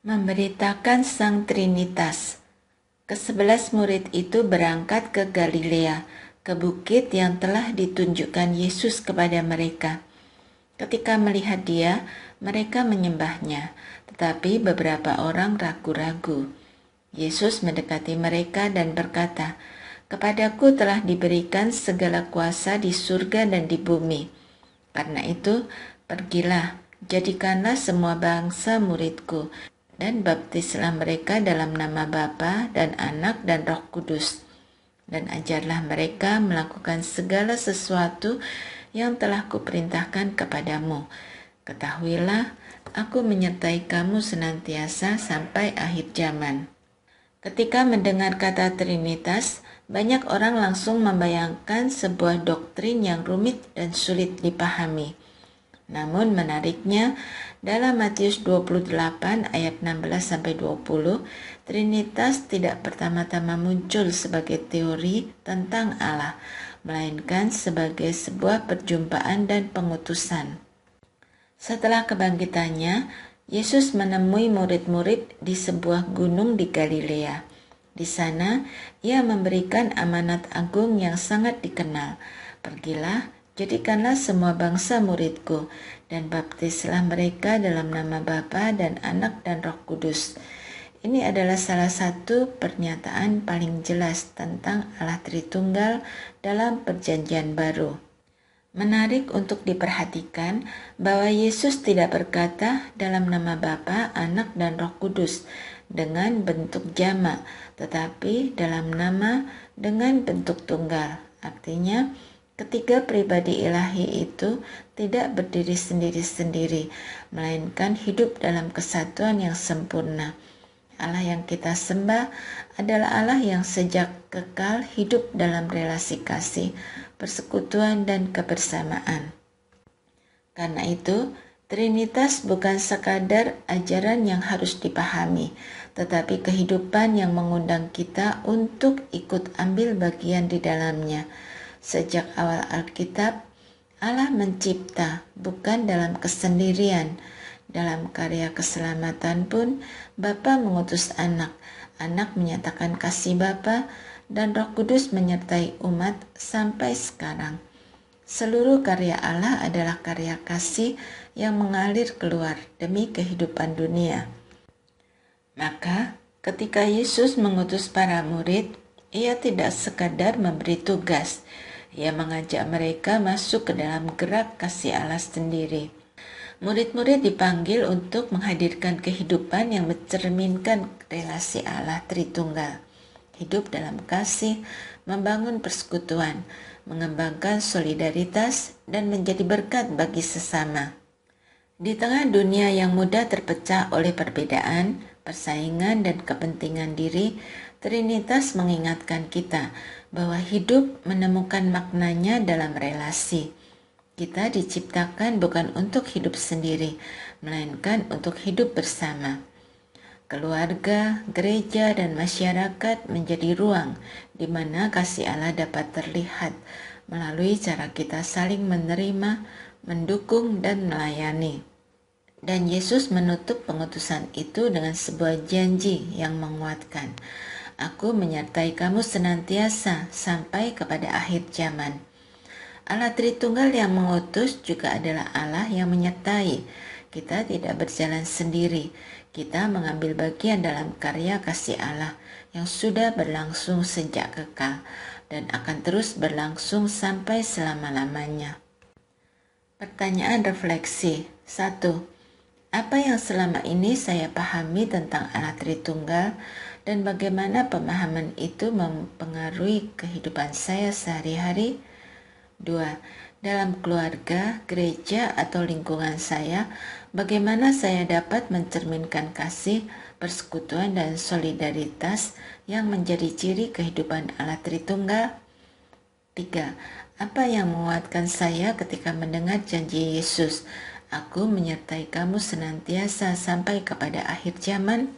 Memberitakan Sang Trinitas. Ke-11 murid itu berangkat ke Galilea, ke bukit yang telah ditunjukkan Yesus kepada mereka. Ketika melihat Dia, mereka menyembahnya, tetapi beberapa orang ragu-ragu. Yesus mendekati mereka dan berkata, "Kepadaku telah diberikan segala kuasa di surga dan di bumi. Karena itu, pergilah, jadikanlah semua bangsa muridku, dan baptislah mereka dalam nama Bapa dan Anak dan Roh Kudus. Dan ajarlah mereka melakukan segala sesuatu yang telah kuperintahkan kepadamu. Ketahuilah, aku menyertai kamu senantiasa sampai akhir zaman." Ketika mendengar kata Trinitas, banyak orang langsung membayangkan sebuah doktrin yang rumit dan sulit dipahami. Namun menariknya, dalam Matius 28 ayat 16-20, Trinitas tidak pertama-tama muncul sebagai teori tentang Allah, melainkan sebagai sebuah perjumpaan dan pengutusan. Setelah kebangkitannya, Yesus menemui murid-murid di sebuah gunung di Galilea. Di sana, Ia memberikan amanat agung yang sangat dikenal. "Pergilah, jadikanlah semua bangsa muridku, dan baptislah mereka dalam nama Bapa dan Anak dan Roh Kudus." Ini adalah salah satu pernyataan paling jelas tentang Allah Tritunggal dalam Perjanjian Baru. Menarik untuk diperhatikan bahwa Yesus tidak berkata dalam nama Bapa, Anak, dan Roh Kudus dengan bentuk jamak, tetapi dalam nama dengan bentuk tunggal. Artinya, ketiga pribadi ilahi itu tidak berdiri sendiri-sendiri, melainkan hidup dalam kesatuan yang sempurna. Allah yang kita sembah adalah Allah yang sejak kekal hidup dalam relasi kasih, persekutuan, dan kebersamaan. Karena itu, Trinitas bukan sekadar ajaran yang harus dipahami, tetapi kehidupan yang mengundang kita untuk ikut ambil bagian di dalamnya. Sejak awal Alkitab, Allah mencipta bukan dalam kesendirian. Dalam karya keselamatan pun, Bapa mengutus Anak, Anak menyatakan kasih Bapa, dan Roh Kudus menyertai umat sampai sekarang. Seluruh karya Allah adalah karya kasih yang mengalir keluar demi kehidupan dunia. Maka, ketika Yesus mengutus para murid, Ia tidak sekadar memberi tugas. Ia mengajak mereka masuk ke dalam gerak kasih Allah sendiri. Murid-murid dipanggil untuk menghadirkan kehidupan yang mencerminkan relasi Allah Tritunggal. Hidup dalam kasih, membangun persekutuan, mengembangkan solidaritas, dan menjadi berkat bagi sesama. Di tengah dunia yang mudah terpecah oleh perbedaan, persaingan, dan kepentingan diri, Trinitas mengingatkan kita bahwa hidup menemukan maknanya dalam relasi. Kita diciptakan bukan untuk hidup sendiri, melainkan untuk hidup bersama. Keluarga, gereja, dan masyarakat menjadi ruang di mana kasih Allah dapat terlihat melalui cara kita saling menerima, mendukung, dan melayani. Dan Yesus menutup pengutusan itu dengan sebuah janji yang menguatkan. "Aku menyertai kamu senantiasa sampai kepada akhir zaman." Allah Tritunggal yang mengutus juga adalah Allah yang menyertai. Kita tidak berjalan sendiri. Kita mengambil bagian dalam karya kasih Allah yang sudah berlangsung sejak kekal dan akan terus berlangsung sampai selama-lamanya. Pertanyaan refleksi. 1. Apa yang selama ini saya pahami tentang Allah Tritunggal dan bagaimana pemahaman itu mempengaruhi kehidupan saya sehari-hari? 2. Dalam keluarga, gereja, atau lingkungan saya, bagaimana saya dapat mencerminkan kasih, persekutuan, dan solidaritas yang menjadi ciri kehidupan Allah Tritunggal? 3. Apa yang menguatkan saya ketika mendengar janji Yesus, "Aku menyertai kamu senantiasa sampai kepada akhir zaman"?